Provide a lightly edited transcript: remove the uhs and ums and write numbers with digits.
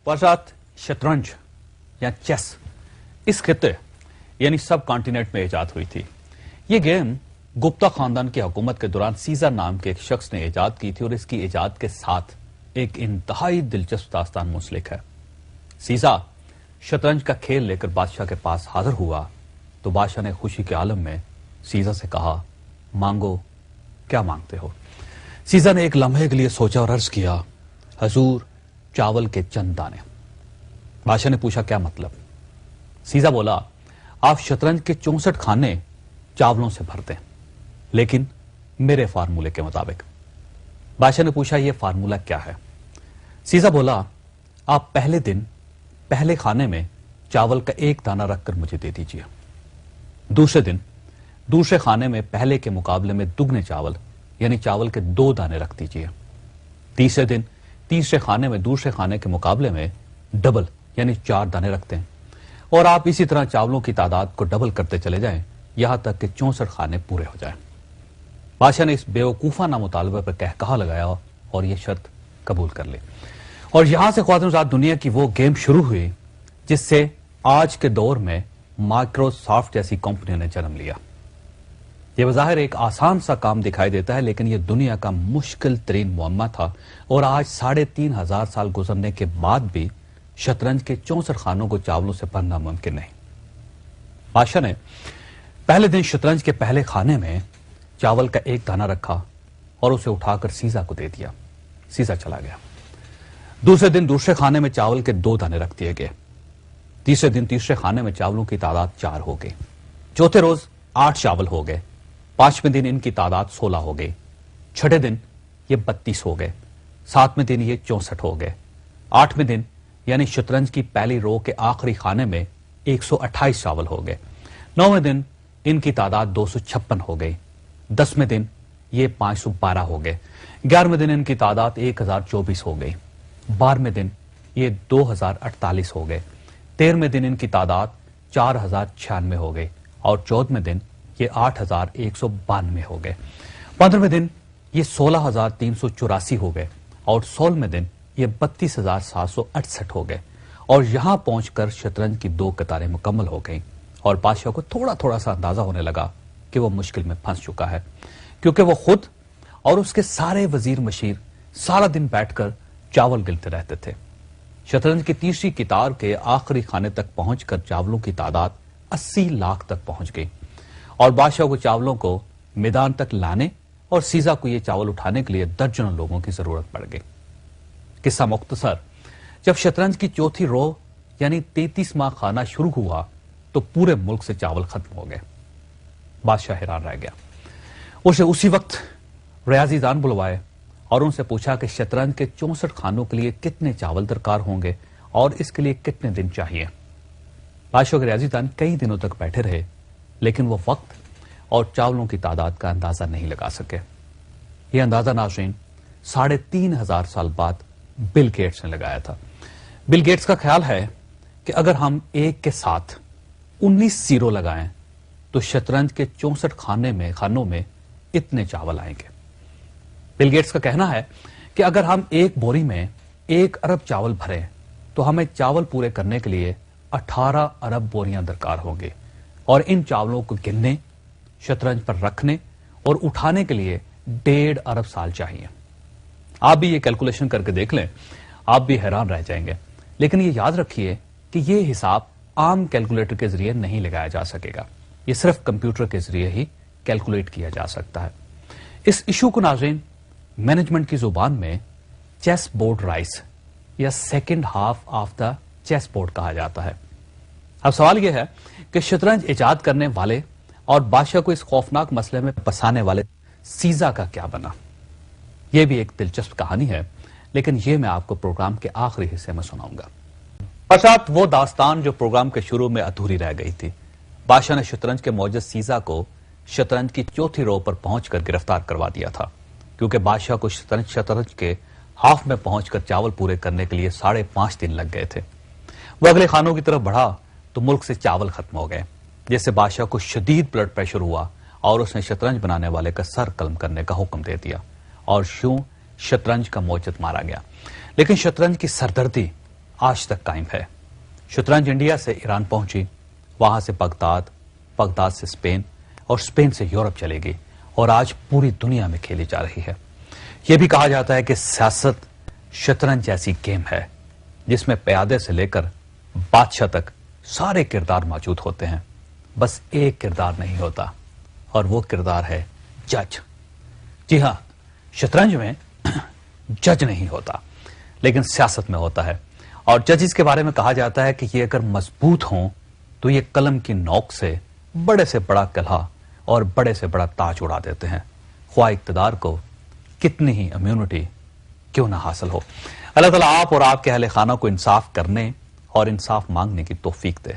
पश्चात शतरंज या चेस इस खित्ते यानी सब कॉन्टिनेंट में इजाद हुई थी। ये गेम गुप्ता खानदान की हुकूमत के दौरान सीजर नाम के एक शख्स ने इजाद की थी और इसकी इजाद के साथ एक इंतहाई दिलचस्प दास्तान मुंसलिक है। सीजा शतरंज का खेल लेकर बादशाह के पास हाजिर हुआ तो बादशाह ने खुशी के आलम में सीजा से कहा, मांगो, क्या मांगते हो? सीजा ने एक लम्हे के लिए सोचा और अर्ज किया, हजूर, चावल के चंद दाने। बादशाह ने पूछा, क्या मतलब? सीजा बोला, आप शतरंज के 64 खाने चावलों से भर दें, लेकिन मेरे फार्मूले के मुताबिक। बादशाह ने पूछा, यह फार्मूला क्या है? सीजा बोला, आप पहले दिन पहले खाने में चावल का एक दाना रखकर मुझे दे दीजिए। दूसरे दिन दूसरे खाने में पहले के मुकाबले में दुगने चावल यानी चावल के 2 दाने रख दीजिए। तीसरे दिन तीसरे खाने में दूसरे खाने के मुकाबले में डबल यानी 4 दाने रखते हैं और आप इसी तरह चावलों की तादाद को डबल करते चले जाएं यहां तक कि 64 खाने पूरे हो जाएं। बादशाह ने इस बेवकूफाना मुतालबे पर कहकहा लगाया और यह शर्त कबूल कर ली और यहां से ख्वातिन दुनिया की वो गेम शुरू हुई जिससे आज के दौर में माइक्रोसॉफ्ट जैसी कंपनियों ने जन्म लिया। यह बज़ाहिर एक आसान सा काम दिखाई देता है, लेकिन यह दुनिया का मुश्किल तरीन मुअम्मा था और आज 3500 साल गुजरने के बाद भी शतरंज के 64 खानों को चावलों से भरना मुमकिन नहीं। बादशाह ने पहले दिन शतरंज के पहले खाने में चावल का एक दाना रखा और उसे उठाकर सीजा को दे दिया। सीजा चला गया। दूसरे दिन दूसरे खाने में चावल के 2 दाने रख दिए गए। तीसरे दिन तीसरे खाने में चावलों की तादाद 4 हो गई। चौथे रोज 8 चावल हो गए। 5वें दिन इनकी तादाद 16 हो गई। छठे दिन ये 32 हो गए। 7वें दिन ये 64 हो गए। 8वें दिन यानी शतरंज की पहली रो के आखिरी खाने में 128 चावल हो गए। 9वें दिन इनकी तादाद 256 हो गई। 10वें दिन ये 512 हो गए। 11वें दिन इनकी तादाद 1024 हो गई। 12वें दिन ये 2048 हो गए। 13वें दिन इनकी तादाद 4096 हो गई और 14वें दिन ये 8192 हो गए। 15वें दिन ये 16384 हो गए और 16वें दिन ये 32768 हो गए और यहां पहुंचकर शतरंज की 2 कतारें मुकम्मल हो गईं और बादशाह को थोड़ा थोड़ा सा अंदाजा होने लगा कि वो मुश्किल में फंस चुका है, क्योंकि वो खुद और उसके सारे वजीर मशीर सारा दिन बैठकर चावल गिनते रहते थे। शतरंज की तीसरी कितार के आखिरी खाने तक पहुंचकर चावलों की तादाद 80 लाख तक पहुंच गई और बादशाह को चावलों को मैदान तक लाने और सीजा को ये चावल उठाने के लिए दर्जनों लोगों की जरूरत पड़ गई। किस्सा मुख्तसर, जब शतरंज की चौथी रो यानी 33वां खाना शुरू हुआ तो पूरे मुल्क से चावल खत्म हो गए। बादशाह हैरान रह गया। उसे उसी वक्त रियाजीदान बुलवाए और उनसे पूछा कि शतरंज के 64 खानों के लिए कितने चावल दरकार होंगे और इसके लिए कितने दिन चाहिए। बादशाह के रियाजीदान कई दिनों तक बैठे रहे, लेकिन वो वक्त और चावलों की तादाद का अंदाजा नहीं लगा सके। यह अंदाजा नाज़रीन 3500 साल बाद बिल गेट्स ने लगाया था। बिल गेट्स का ख्याल है कि अगर हम एक के साथ 19 जीरो लगाएं तो शतरंज के 64 खानों में इतने चावल आएंगे। बिल गेट्स का कहना है कि अगर हम एक बोरी में 1 अरब चावल भरें तो हमें चावल पूरे करने के लिए 18 अरब बोरियां दरकार होंगी और इन चावलों को गिनने, शतरंज पर रखने और उठाने के लिए 1.5 अरब साल चाहिए। आप भी ये कैलकुलेशन करके देख लें, आप भी हैरान रह जाएंगे। लेकिन ये याद रखिए कि ये हिसाब आम कैलकुलेटर के जरिए नहीं लगाया जा सकेगा। ये सिर्फ कंप्यूटर के जरिए ही कैलकुलेट किया जा सकता है। इस इशू को नाज़रीन मैनेजमेंट की जुबान में चेस बोर्ड राइस या second half of the chess board कहा जाता है। अब सवाल यह है कि शतरंज इजाद करने वाले और बादशाह को इस खौफनाक मसले में फंसाने वाले सीजा का क्या बना? यह भी एक दिलचस्प कहानी है, लेकिन यह मैं आपको प्रोग्राम के आखिरी हिस्से में सुनाऊंगा। पश्चात वो दास्तान जो प्रोग्राम के शुरू में अधूरी रह गई थी। बादशाह ने शतरंज के मौजूद सीजा को शतरंज की चौथी रो पर पहुंचकर गिरफ्तार करवा दिया था, क्योंकि बादशाह को शतरंज के हाफ में पहुंचकर चावल पूरे करने के लिए 5.5 दिन लग गए थे। वो अगले खानों की तरफ बढ़ा तो मुल्क से चावल खत्म हो गए, जिससे बादशाह को शदीद ब्लड प्रेशर हुआ और उसने शतरंज बनाने वाले का सर कलम करने का हुक्म दे दिया और यूं शतरंज का मौजद मारा गया। लेकिन शतरंज की सरदर्दी آج تک قائم ہے۔ شطرنج انڈیا سے ایران پہنچی، وہاں سے بغداد، بغداد سے اسپین اور اسپین سے یورپ چلے گی اور آج پوری دنیا میں کھیلی جا رہی ہے۔ یہ بھی کہا جاتا ہے کہ سیاست شطرنج ایسی گیم ہے جس میں پیادے سے لے کر بادشاہ تک سارے کردار موجود ہوتے ہیں، بس ایک کردار نہیں ہوتا اور وہ کردار ہے جج۔ جی ہاں، شطرنج میں جج نہیں ہوتا لیکن سیاست میں ہوتا ہے، اور ججز کے بارے میں کہا جاتا ہے کہ یہ اگر مضبوط ہوں تو یہ قلم کی نوک سے بڑے سے بڑا قلعہ اور بڑے سے بڑا تاج اڑا دیتے ہیں، خواہ اقتدار کو کتنی ہی امیونٹی کیوں نہ حاصل ہو۔ اللہ تعالیٰ آپ اور آپ کے اہل خانہ کو انصاف کرنے اور انصاف مانگنے کی توفیق دے۔